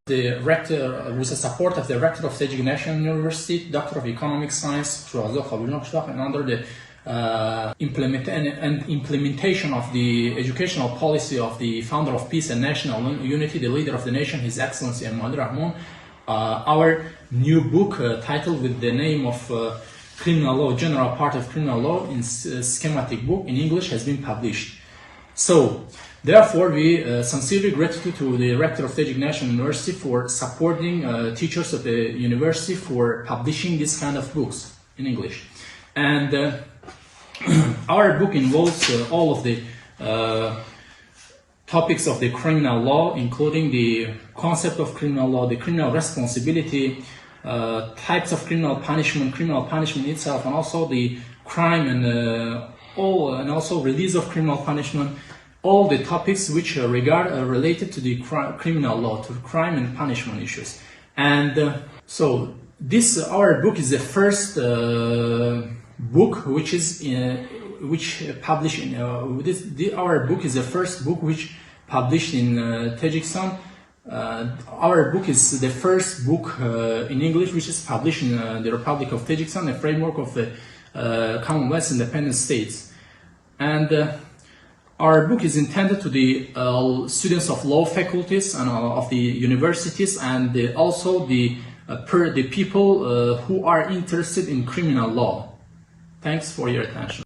The rector, with the support of the rector of Tajik National University, Doctor of Economic Science, and under the implementation of the educational policy of the founder of peace and national unity, the leader of the nation, His Excellency Ahmad Rahman, our new book titled with the name of Criminal Law, General Part of Criminal Law in Schematic book in English has been published. So, therefore, we sincerely gratitude to the rector of Tajik National University for supporting teachers of the university for publishing this kind of books in English. And our book involves all of the topics of the criminal law, including the concept of criminal law, the criminal responsibility, types of criminal punishment itself, and also the crime and also release of criminal punishment. All the topics which are related to the criminal law, to crime and punishment issues. And so our book is the first book which is published in our book is the first book which published in Tajikistan. Our book is the first book in English which is published in the Republic of Tajikistan, the framework of the Commonwealth independent states. And our book is intended to the students of law faculties and of the universities, and also the people who are interested in criminal law. Thanks for your attention.